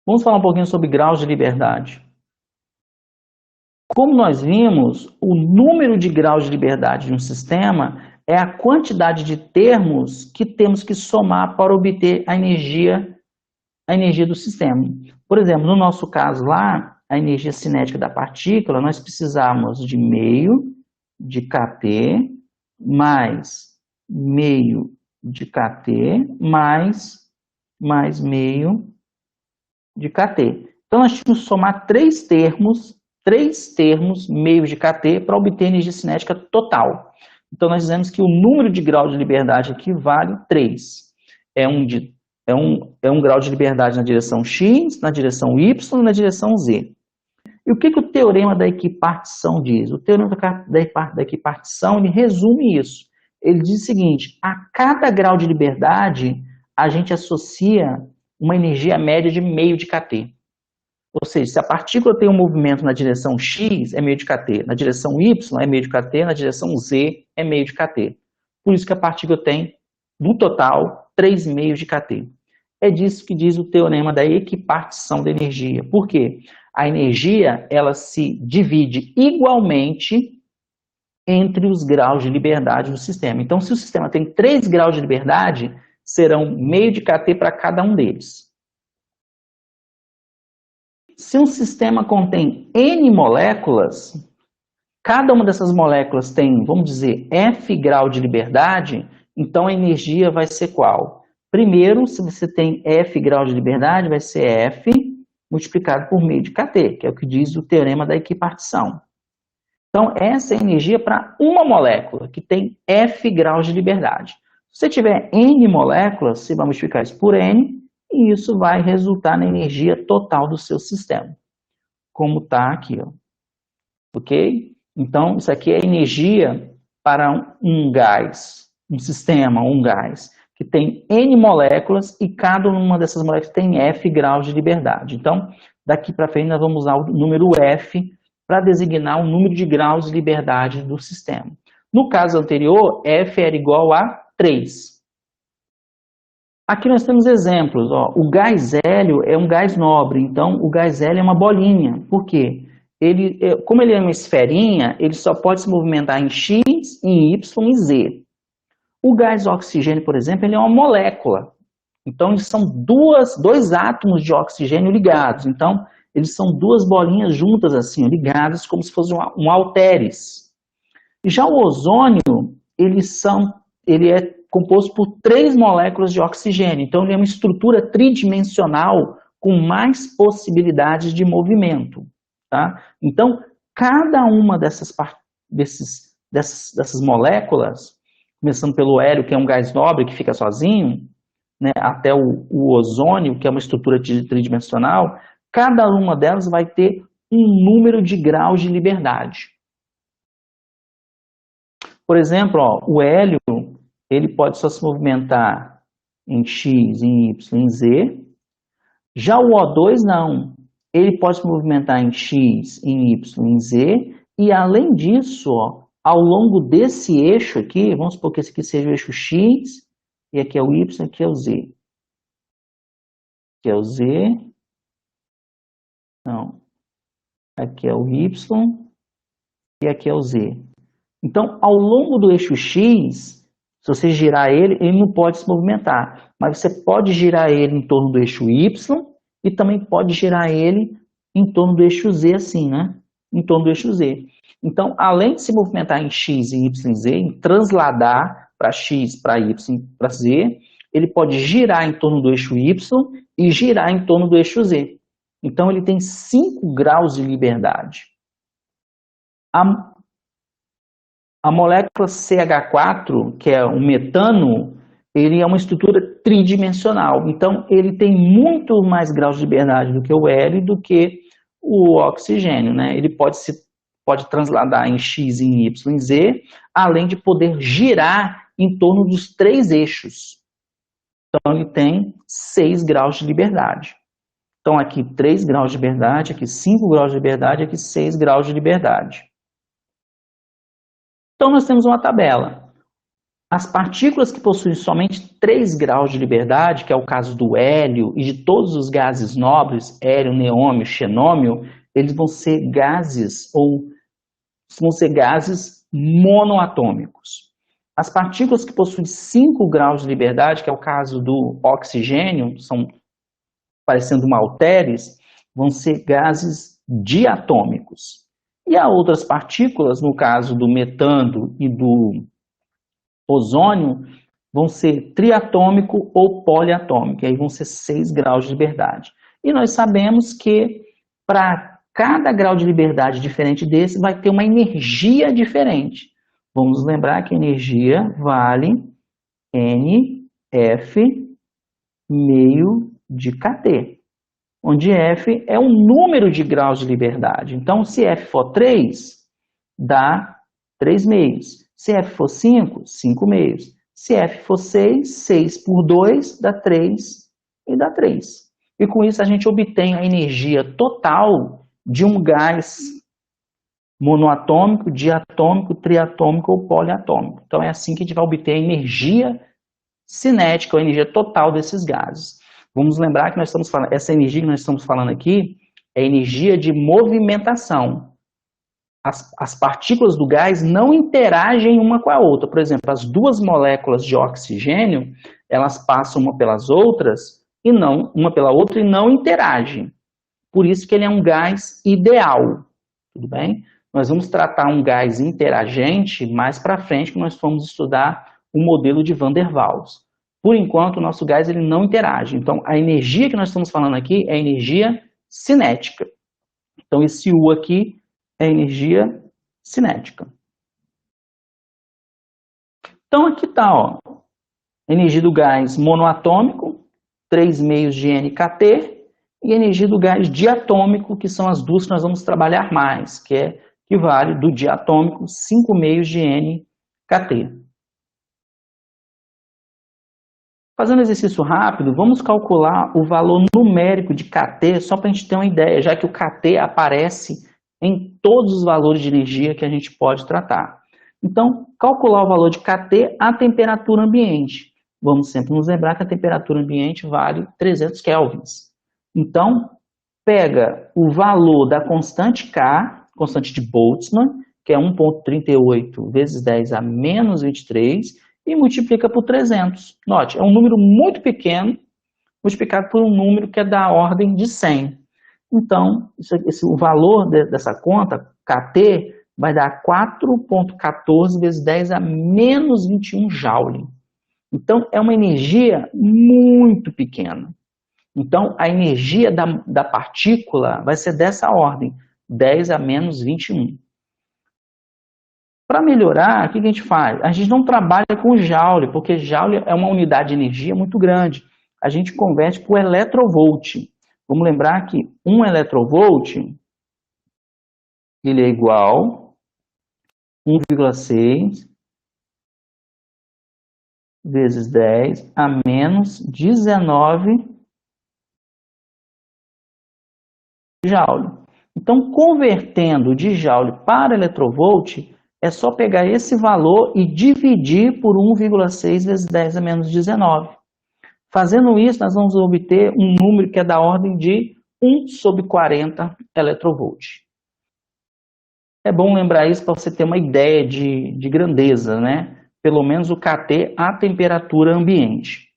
Vamos falar um pouquinho sobre graus de liberdade. Como nós vimos, o número de graus de liberdade de um sistema é a quantidade de termos que temos que somar para obter a energia do sistema. Por exemplo, no nosso caso lá, a energia cinética da partícula, nós precisamos de meio de kT mais meio de kT mais meio de kT. Então, nós tínhamos que somar três termos meios de kT para obter energia cinética total. Então, nós dizemos que o número de graus de liberdade aqui vale 3. É um grau de liberdade na direção x, na direção y e na direção z. E o que o teorema da equipartição diz? O teorema da equipartição ele resume isso. Ele diz o seguinte: a cada grau de liberdade, a gente associa uma energia média de meio de kT. Ou seja, se a partícula tem um movimento na direção x, é meio de kT, na direção y é meio de kT, na direção z é meio de kT. Por isso que a partícula tem, no total, 3 meios de kT. É disso que diz o teorema da equipartição da energia. Por quê? A energia ela se divide igualmente entre os graus de liberdade do sistema. Então, se o sistema tem 3 graus de liberdade, serão meio de kT para cada um deles. Se um sistema contém N moléculas, cada uma dessas moléculas tem, vamos dizer, F grau de liberdade, então a energia vai ser qual? Primeiro, se você tem F grau de liberdade, vai ser F multiplicado por meio de kT, que é o que diz o teorema da equipartição. Então, essa é a energia para uma molécula, que tem F graus de liberdade. Se você tiver N moléculas, você vai multiplicar isso por N, e isso vai resultar na energia total do seu sistema, como está aqui, ó. Ok? Então, isso aqui é energia para um gás, um sistema, um gás, que tem N moléculas e cada uma dessas moléculas tem F graus de liberdade. Então, daqui para frente nós vamos usar o número F para designar o número de graus de liberdade do sistema. No caso anterior, F era igual a 3. Aqui nós temos exemplos. Ó. O gás hélio é um gás nobre, então o gás hélio é uma bolinha. Por quê? Como ele é uma esferinha, ele só pode se movimentar em X, em Y e Z. O gás oxigênio, por exemplo, ele é uma molécula. Então, eles são dois átomos de oxigênio ligados. Então, eles são duas bolinhas juntas, assim, ligadas, como se fosse um halteres. Já o ozônio, ele é composto por 3 moléculas de oxigênio. Então, ele é uma estrutura tridimensional com mais possibilidades de movimento. Tá? Então, cada uma dessas moléculas, começando pelo hélio, que é um gás nobre que fica sozinho, né, até o ozônio, que é uma estrutura tridimensional, cada uma delas vai ter um número de graus de liberdade. Por exemplo, ó, o hélio ele pode só se movimentar em X, em Y, em Z. Já o O2 não. Ele pode se movimentar em X, em Y, em Z. E além disso, ó, ao longo desse eixo aqui, vamos supor que esse aqui seja o eixo X, e aqui é o Y, aqui é o Z. Aqui é o Z. Não. Aqui é o Y, e aqui é o Z. Então, ao longo do eixo X, se você girar ele, ele não pode se movimentar. Mas você pode girar ele em torno do eixo Y e também pode girar ele em torno do eixo Z, assim, né? Em torno do eixo Z. Então, além de se movimentar em X, em Y e Z, em transladar para X, para Y, para Z, ele pode girar em torno do eixo Y e girar em torno do eixo Z. Então, ele tem 5 graus de liberdade. A molécula CH4, que é o metano, ele é uma estrutura tridimensional. Então, ele tem muito mais graus de liberdade do que o hélio do que o oxigênio, né? Ele pode transladar em X, em Y, em Z, além de poder girar em torno dos 3 eixos. Então, ele tem 6 graus de liberdade. Então, aqui 3 graus de liberdade, aqui 5 graus de liberdade, aqui 6 graus de liberdade. Então, nós temos uma tabela. As partículas que possuem somente 3 graus de liberdade, que é o caso do hélio e de todos os gases nobres, hélio, neônio, xenônio, eles vão ser gases monoatômicos. As partículas que possuem 5 graus de liberdade, que é o caso do oxigênio, são parecendo uma halteres, vão ser gases diatômicos. E há outras partículas, no caso do metano e do ozônio, vão ser triatômico ou poliatômico, e aí vão ser 6 graus de liberdade. E nós sabemos que para cada grau de liberdade diferente desse, vai ter uma energia diferente. Vamos lembrar que energia vale NF meio de kT, onde F é o número de graus de liberdade. Então, se F for 3, dá 3 meios. Se F for 5, 5 meios. Se F for 6, 6 por 2 dá 3 e dá 3. E com isso a gente obtém a energia total de um gás monoatômico, diatômico, triatômico ou poliatômico. Então é assim que a gente vai obter a energia cinética, ou a energia total desses gases. Vamos lembrar que nós estamos falando, essa energia que nós estamos falando aqui é energia de movimentação. As partículas do gás não interagem uma com a outra. Por exemplo, as duas moléculas de oxigênio, elas passam uma pelas outras e não uma pela outra e não interagem. Por isso que ele é um gás ideal. Tudo bem? Nós vamos tratar um gás interagente mais para frente, que nós vamos estudar o modelo de Van der Waals. Por enquanto, o nosso gás ele não interage. Então, a energia que nós estamos falando aqui é energia cinética. Então, esse U aqui é energia cinética. Então, aqui está, ó, energia do gás monoatômico, 3 meios de NKT, e energia do gás diatômico, que são as duas que nós vamos trabalhar mais, que equivale do diatômico 5 meios de NKT. Fazendo exercício rápido, vamos calcular o valor numérico de kT, só para a gente ter uma ideia, já que o kT aparece em todos os valores de energia que a gente pode tratar. Então, calcular o valor de kT à temperatura ambiente. Vamos sempre nos lembrar que a temperatura ambiente vale 300 kelvins. Então, pega o valor da constante K, constante de Boltzmann, que é 1,38 vezes 10 a menos 23, e multiplica por 300. Note, é um número muito pequeno, multiplicado por um número que é da ordem de 100. Então, o valor dessa conta, kT, vai dar 4,14 vezes 10 a menos 21 joule. Então, é uma energia muito pequena. Então, a energia da partícula vai ser dessa ordem, 10 a menos 21. Para melhorar, o que a gente faz? A gente não trabalha com joule, porque joule é uma unidade de energia muito grande. A gente converte para o eletrovolt. Vamos lembrar que 1 eletrovolt ele é igual a 1,6 vezes 10 a menos 19 joule. Então, convertendo de joule para eletrovolt, é só pegar esse valor e dividir por 1,6 vezes 10 a menos 19. Fazendo isso, nós vamos obter um número que é da ordem de 1 sobre 40 eletrovolt. É bom lembrar isso para você ter uma ideia de grandeza, né? Pelo menos o kT à temperatura ambiente.